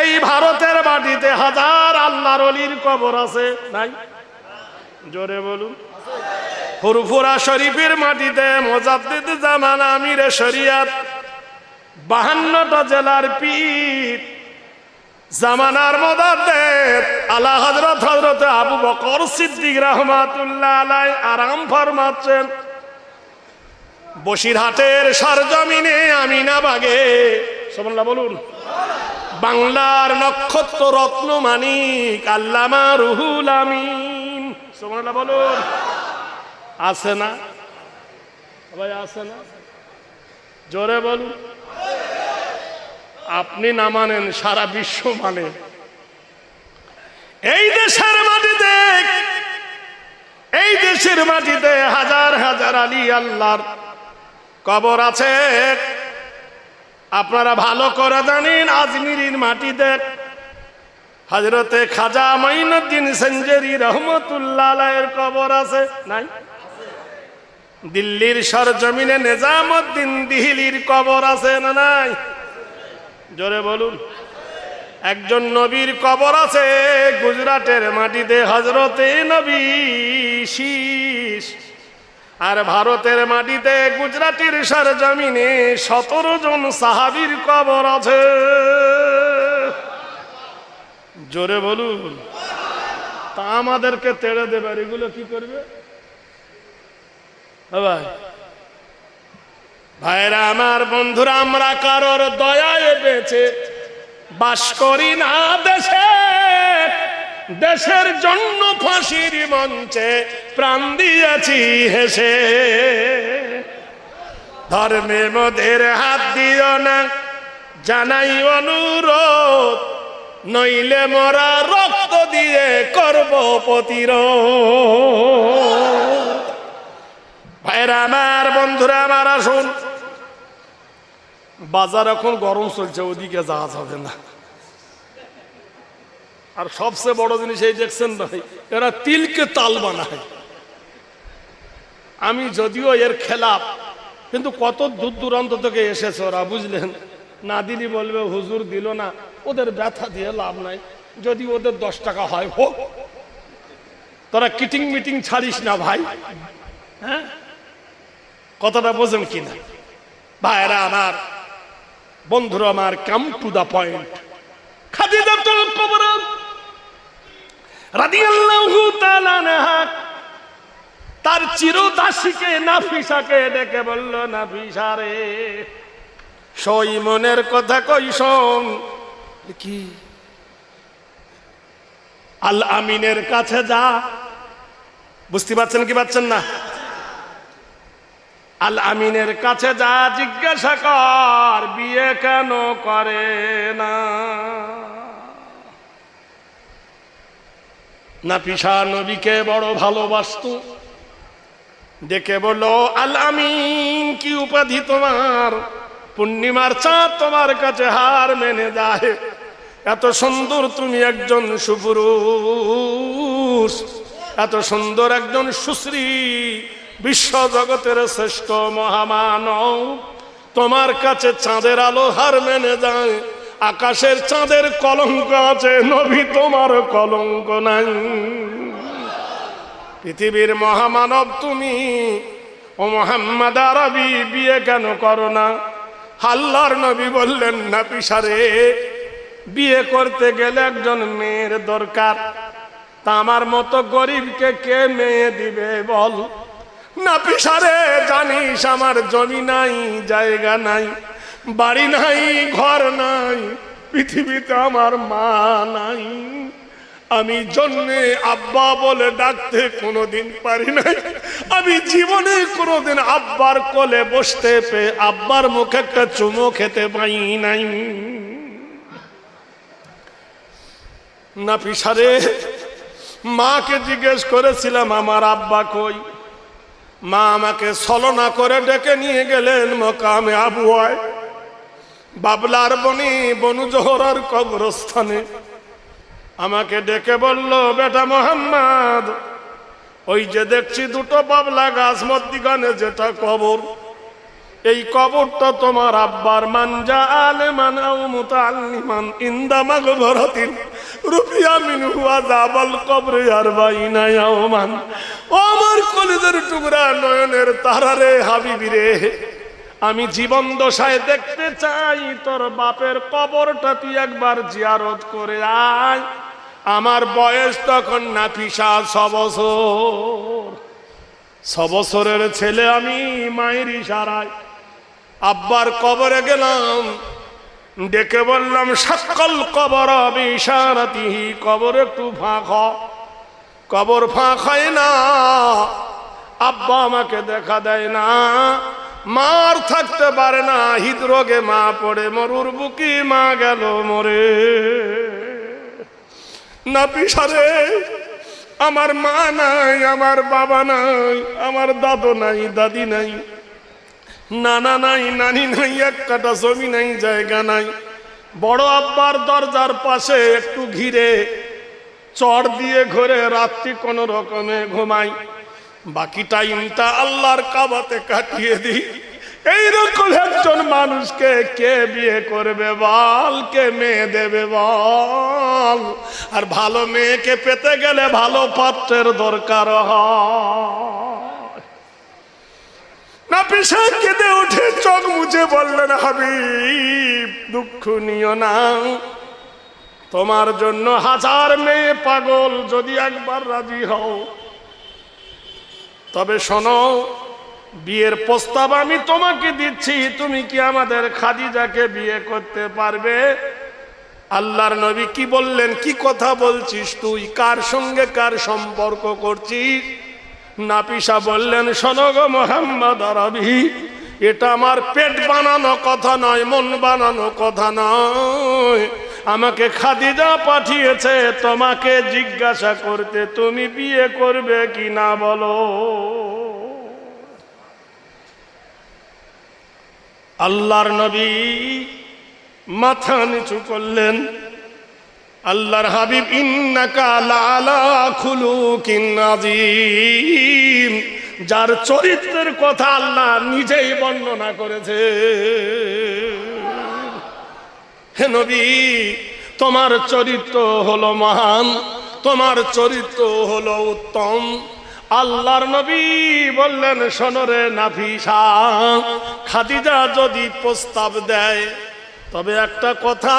এই ভারতের মাটিতে হাজার আল্লাহর ওলির কবর আছে, নাই? জোরে বলুন। ফুরফুরা শরীফের মাটিতে মুজাদ্দিদ জামান আমিরে শরিয়াত 52টা জেলার পীর জামানার মুজাদ্দিদ আলা হযরত আবু বকর সিদ্দিক রাহমাতুল্লাহ আলাইহি আরাম ফরমাচ্ছেন বসিরহাটের সরজমিনে আমিনাবাগে। সুবহানাল্লাহ বলুন। বাংলার নক্ষত্র রত্ন মানিক আল্লামা রুহুল আমিন। সুবহানাল্লাহ বলুন। আছে না ভাই? আছে না? জোরে বলুন। আপনি না মানেন, সারা বিশ্ব মানে। এই দেশের মাটিতে, এই দেশের মাটিতে হাজার হাজার আলী আল্লাহর কবর আছে। আপনারা ভালো করে জানেন আজমিরের মাটিতে হযরতে খাজা মাইনুদ্দিন সেঞ্জুরি রহমতুল্লাহ আলাইহির কবর আছে, নাই? দিল্লির সরজমিনে নিজামউদ্দিন দিহিলির কবর আছে না নাই? জোরে বলুন। একজন নবীর কবর আছে গুজরাটের মাটিতে, হযরতে নবী শীষ আর ভারতের মাটিতে গুজরাটের সরজমিনে 17 জন সাহাবীর কবর আছে। জোরে বলুন। তা আমাদেরকে তেড়ে দেবে, এগুলো কি করবে ভাই? ভাইরা আমার, বন্ধুরা, আমরা কারোর দয়ায় বেঁচে বাস করি না দেশে, দেশের জন্য ফাঁসির মঞ্চে প্রাণ দিয়েছি হেসে। ধর্মে মোদের হাত দিও না, জানাই অনুরোধ, নইলে মোরা রক্ত দিয়ে করব প্রতিরোধ। ভাইরা আমার, বন্ধুরা আমার, আসুন। বাজার এখন গরম চলছে, ওদিকে যাওয়া যাবে না। আর সবচেয়ে বড় জিনিস এই দেখছেন ভাই, এরা তিলকে তাল বানায়। আমি যদিও এর খেলাফ, কিন্তু কত দূর দূরান্ত থেকে এসেছে ওরা, বুঝলেন? না দিলি বলবে হুজুর দিল না, ওদের ব্যথা দিয়ে লাভ নাই। যদি ওদের 10 টাকা হয় হোক, তোরা কিটিং মিটিং ছাড়িস না ভাই। হ্যাঁ, কথাটা বোঝেন কিনা? ভাইরা আমার, বন্ধুরা আমার, কাম টু দা পয়েন্ট। খাদিজাতুল কুবরা রাদিয়াল্লাহু তাআলা আনহা তার চিরদাসীকে নাফিসাকে ডেকে বলল, নাফিসা রে, সই মনের কথা কই শোন। কি? আল আমিনের কাছে যা। বুঝতে পারছেন কি পাচ্ছেন না? আল আমিনের কাছে যা, জিজ্ঞাসা কর বিয়ে কেন করে না। নাফিসা নবীকে বড় ভালোবাসতো, ডেকে বলল, আল আমিন কি উপাধি তোমার? পূর্ণিমার চাঁদ তোমার কাছে হার মেনে যায়। এত সুন্দর তুমি একজন সুপুরুষ, এত সুন্দর একজন সুশ্রী, বিশ্ব জগতের শ্রেষ্ঠ মহামানব, তোমার কাছে চাঁদের আলো হার মেনে যায়। আকাশের চাঁদের কলঙ্ক আছে, নবী তোমার কলঙ্ক নাই। পৃথিবীর মহামানব তুমি, ও মুহাম্মদ আরবি, বিয়ে কেন করো না? আল্লাহর নবী বললেন, নাফিসা রে, বিয়ে করতে গেলে একজন মেয়ের দরকার। তা আমার মতো গরিবকে কে মেয়ে দিবে বল? নাফিসা রে, জানিস আমার জমি নাই, জায়গা নাই, বাড়ি নাই, ঘর নাই, পৃথিবীতে আমার মা নাই। আমি জন্মে আব্বা বলে ডাকতে কোনোদিন পারি নাই। আমি জীবনে কোনোদিন আব্বার কোলে বসতে পেয়ে আব্বার মুখে একটা চুমো খেতে পাই নাই। নাফিসা রে, মাকে জিজ্ঞেস করেছিলাম আমার আব্বা কই। মা আমাকে ছলনা করে ডেকে নিয়ে গেলেন মকামে আবুয়ায়, বাবলার বনি বনু জোহরার কবরস্থানে। আমাকে ডেকে বলল, বেটা মোহাম্মদ, ওই যে দেখছি দুটো বাবলা গাছ মধ্যিখানে যেটা কবর, এই কবরটা তোমার আব্বার। মানজা আলেমান আও মুতাআল্লিমান ইনদা মাগফিরাতিন রুফিয়া মিনহু আযাবাল কবরি 40 ইয়াওমান। ও আমার কলিজার টুকরা, নয়নের তারারে, হাবিবি রে, আমি জীবন দশায় দেখতে চাই তোর বাপের কবরটা তুই একবার জিয়ারত করে আয়। আমার বয়স তখন নাফিসা 6 বছর। 6 বছরের ছেলে আমি, মায়ের ইশারায় আব্বার কবরে গেলাম, ডেকে বললাম, সাক্কাল কবর বিশারাতিহি, কবর একটু ফাঁক হয়। কবর ফাঁক হয় না, আব্বা আমাকে দেখা দেয় না, মার থাকতে পারে না, হৃদরোগে মা পড়ে মরুর বুকি মা গেল মরে। নাফিসা রে, আমার মা নাই, আমার বাবা নাই, আমার দাদু নাই, দাদি নাই, নানা নাই, নানি নাই, এক কাটা জমি নাই, জায়গা নাই। বড় আব্বার দরজার পাশে একটু ঘিরে চড় দিয়ে ঘরে রাত্রি কোনো রকমে ঘুমাই, বাকি টাইমটা আল্লাহর কাবাতে কাটিয়ে দিই। এইরকম একজন মানুষকে কে বিয়ে করবে বল? কে মেয়ে দেবে বল? আর ভালো মেয়েকে পেতে গেলে ভালো পাত্রের দরকার হয়। এসে কেঁদে উঠে চোখ মুছে বললেন, হাবিব দুঃখ নিও না, তোমার জন্য হাজার মেয়ে পাগল, যদি একবার রাজি হও তবে শোনো, বিয়ের প্রস্তাব আমি তোমাকে দিচ্ছি, তুমি কি আমাদের খাদিজাকে বিয়ে করতে পারবে? আল্লাহর নবী কি বললেন, কি কথা বলছিস তুই, কার সঙ্গে কার সম্পর্ক করছিস? নাফিসা বললেন, শোনো গো মুহাম্মদ আরবি, এটা আমার পেট বানানো কথা নয়, মন বানানো কথা নয়, আমাকে খাদিজা পাঠিয়েছে তোমাকে জিজ্ঞাসা করতে, তুমি বিয়ে করবে কি না বলো। আল্লাহর নবী মাথা নিচু করলেন। আল্লাহর হাবিব, ইন্নাকা লাআলা খুলুকিন আযীম, যার চরিত্রের কথা আল্লাহ নিজেই বর্ণনা করেছে। হে নবী, তোমার চরিত্র হলো মহান, তোমার চরিত্র হলো উত্তম। আল্লাহর নবী বললেন, শোনো রে নাফিসা, খাদিজা যদি প্রস্তাব দেয় তবে একটা কথা,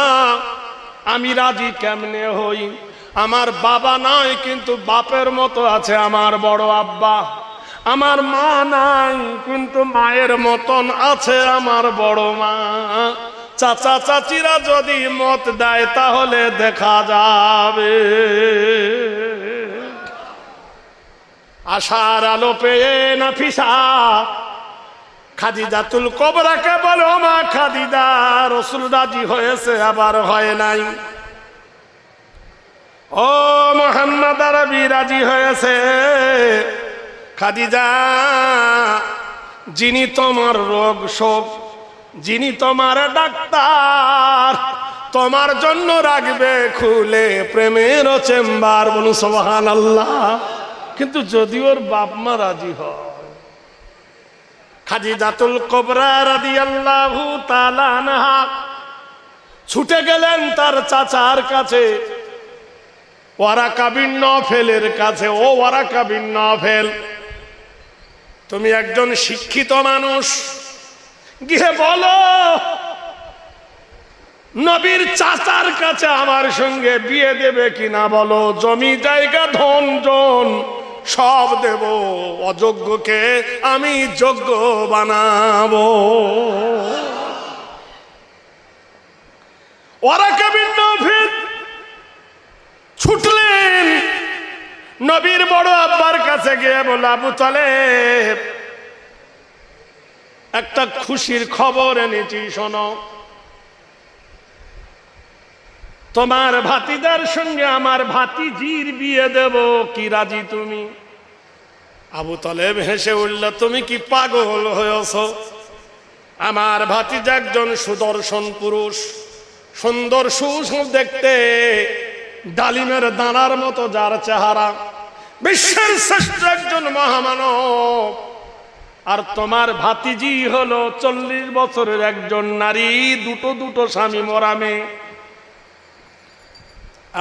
আমি রাজি কেমনে হই? আমার বাবা নাই, কিন্তু বাপের মতো আছে আমার বড় আব্বা। আমার মা নাই, কিন্তু মায়ের মতন আছে আমার বড় মা। চাচা চাচিরা যদি মত দেয় তাহলে দেখা যাবে। আশার আলো পেয়ে নাফিসা খাদিজাতুল কুবরাকে বলো, মা খাদিজা, রাসূল রাজি হয়েছে আবার হয় নাই। ও মুহাম্মদ আরবি রাজি হয়েছে। খাদিজা, যিনি তোমার রোগ শোক, যিনি তোমার ডাক্তার, তোমার জন্য রাখবে খুলে প্রেমের চেম্বার, বলুন সুবহানাল্লাহ। কিন্তু যদি ওর বাপ মা রাজি হয়, খাদিজাতুল কুবরা রাদিয়াল্লাহু তাআলা আনহা ছুটে গেলেন তার চাচার কাছে, ওয়ারাকা বিন নওফেলের কাছে। ও ওয়ারাকা বিন নওফেল, তুমি একজন শিক্ষিত মানুষ, গিয়ে বলো নবীর চাচার কাছে আমার সঙ্গে বিয়ে দেবে কিনা বলো, জমি জায়গা ধন জন সব দেব, অযোগ্যকে আমি যোগ্য বানাবো। ওয়ারাকা বিন নওফেল ছুটলেন নবীর বড় আব্বার কাছে, গিয়ে বলল, আবু তালেব, একটা খুশির খবর এনেছি, শোনো, তোমার ভাতিজার সঙ্গে আমার ভাতিজির বিয়ে দেব, কি রাজি তুমি? আবু তালেব হেসে উঠল, তুমি কি পাগল হয়েছ? আমার ভাতিজা একজন সুদর্শন পুরুষ, সুন্দর সুষম দেখতে, ডালিমের দানার মতো যার চেহারা, বিশ্বের শ্রেষ্ঠ একজন মহামানব। আর তোমার ভাতিজি হলো 40 বছরের একজন নারী, দুটো স্বামী মরা মেয়ে।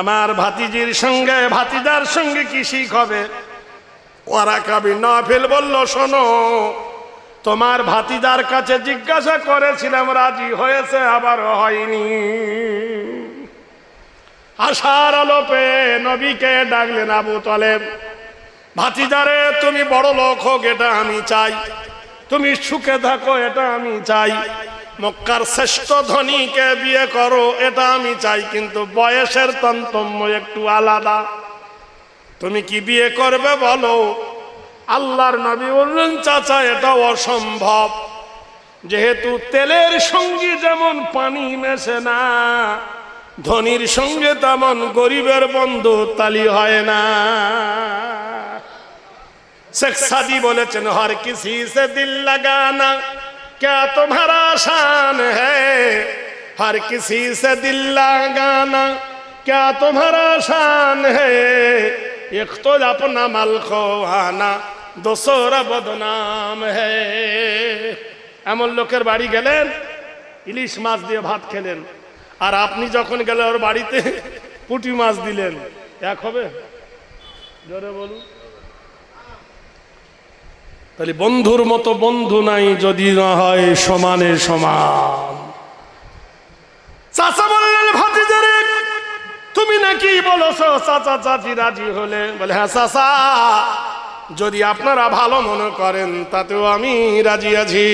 আমার ভাতিজির সঙ্গে ভাতিজার সঙ্গে কি শিখ হবে? ওয়ারাকা বিন নওফেল বলল, শোনো, তোমার ভাতিজার কাছে জিজ্ঞাসা করেছিলাম, রাজি হয়েছে আবার হয়নি। আশার আলো পেয়ে নবীকে ডাকলেন, আবু তালেব, ভাতিজারে তুমি বড় লোক হোক এটা আমি চাই, তুমি সুখে থাকো এটা আমি চাই, মক্কার শ্রেষ্ঠ ধনীকে বিয়ে করো এটা আমি চাই, কিন্তু বয়সের তারতম্য একটু আলাদা। তুমি কি বিয়ে করবে বলো? আল্লাহর নবী বললেন, চাচা এটা অসম্ভব, যেহেতু তেলের সঙ্গে যেমন পানি মেশে না, ধনীর সঙ্গে তেমন গরিবের বন্ধু তালি হয় না। শেখ সাদি বলেছেন, হর কিসি সে দিল লাগানা क्या तुम्हारा शान है, हर किसी से दिल लगाना क्या तुम्हारा शान है, एक तो अपना मल खोहाना दूसरा बदनाम है। এমন লোকের বাড়ি গেলেন, ইলিশ মাছ দিয়ে ভাত খেলেন, আর আপনি যখন গেলেন ওর বাড়িতে পুঁটি মাছ দিলেন, এক হবে? জোরে বলুন। তাহলে বন্ধুর মতো বন্ধু নাই যদি না হয় সমানে সমান। চাচা বললেন, ভাতিজারে তুমি নাকি বলছো চাচা চাচি রাজি হলে? বলে, হ্যাঁ চাচা, যদি আপনারা ভালো মনে করেন তাতেও আমি রাজি আছি।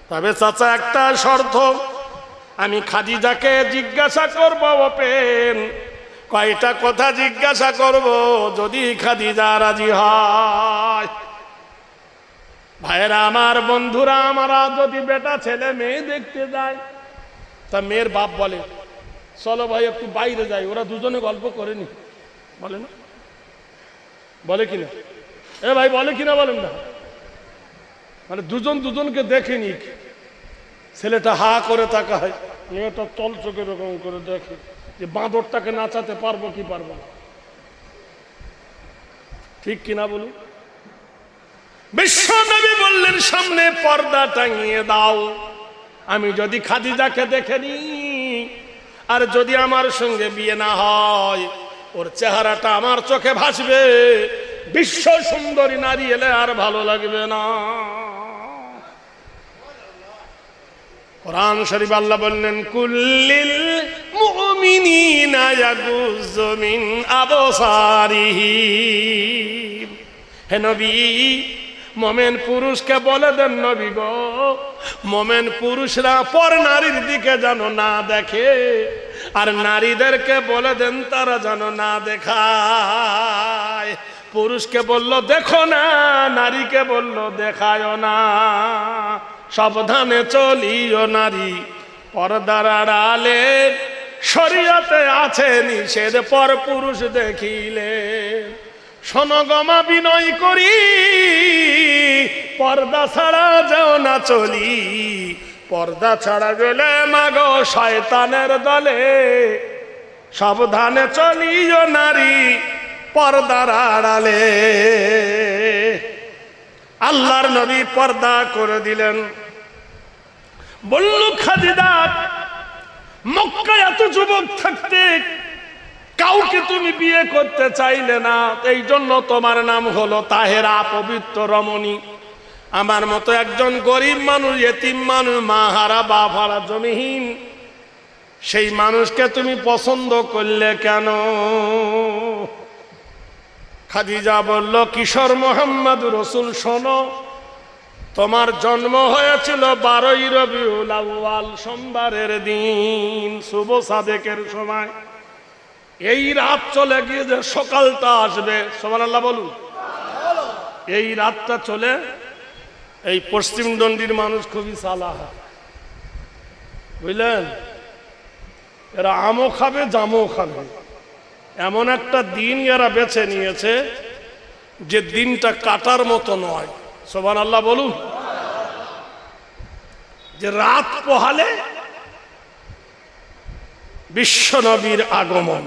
তবে চাচা একটা শর্ত, আমি খাদিজাকে জিজ্ঞাসা করব ওপেন, কয়টা কথা জিজ্ঞাসা করব, যদি খাদিজা রাজি হয়। ভাইয়েরা আমার, বন্ধুরা আমারা যদি বেটা ছেলে মেয়ে দেখতে যায়, তা মেয়ের বাপ বলে চলো ভাই একটু বাইরে যাই, ওরা দুজনে গল্প করেনি, বলে না? বলে কিনা? এ ভাই বলে কিনা বলেন না? মানে দুজন দুজনকে দেখেনি, ছেলেটা হা করে তাকায়, মেয়েটা তল চোখে এরকম করে দেখে যে বাঁদরটাকে নাচাতে পারবো কি পারবো না। ঠিক কিনা বলুন? বিশ্বনবী বললেন, সামনে পর্দা টাঙিয়ে দাও। আমি যদি খাদিজাকে দেখে নি, আর যদি আমার সঙ্গে বিয়ে না হয়, ওর চেহারাটা আমার চোখে ভাসবে, বিশ্ব সুন্দরী নারী এলে আর ভালো লাগবে না। কোরআন শরীফ আল্লাহ বললেন, কুল্লিল মুমিনিনা ইয়াগুযু মিন আবসারিহিম। হে নবী, মোমেন পুরুষকে বলে দেন, নবী গো, মোমেন পুরুষরা পর নারীর দিকে যেন না দেখে, আর নারীদেরকে বলে দেন তারা যেন না দেখায়। পুরুষকে বলল দেখো না, নারীকে বলল দেখায় না। সাবধানে চলিও নারী পর্দার আড়ালে, শরীয়তে আছে নিষেধ পর পুরুষ দেখিলে। সনগমা বিনয় করি, পর্দা ছাড়া যাও না চলি, পর্দা ছাড়া গেলে মাগো শয়তানের দলে। সাবধানে চলিও নারী পর্দার আড়ালে। আল্লাহর নবী পর্দা করে দিলেন। বলল, খাদিজা, মক্কায় এত যুবক থাকতে কাউকে তুমি বিয়ে করতে চাইলে না, এই জন্য তোমার নাম হলো তাহেরা, পবিত্র রমণী। আমার মতো একজন গরিব মানুষ, এতিম মানুষ, মা হারা বাপ হারা জমিহীন, সেই মানুষকে তুমি পছন্দ করলে কেন? খাদিজা বলল, কিশোর মোহাম্মদ রসুল, শোনো, তোমার জন্ম হয়েছিল 12ই রবিউল আউয়াল, সোমবারের দিন, শুভ সাদেকের সময়। এই রাত চলে গিয়ে যে সকালটা আসবে, সুবহানাল্লাহ বলুন। এই রাতটা চলে, এই পশ্চিম দণ্ডির মানুষ খুবই চালাক, বুঝলেন? এরা আমও খাবে জামও খাবে, এমন একটা দিন এরা বেছে নিয়েছে যে দিনটা কাটার মতো নয়। সুবহানাল্লাহ বলুন। যে রাত পোহালে বিশ্বনবীর আগমন।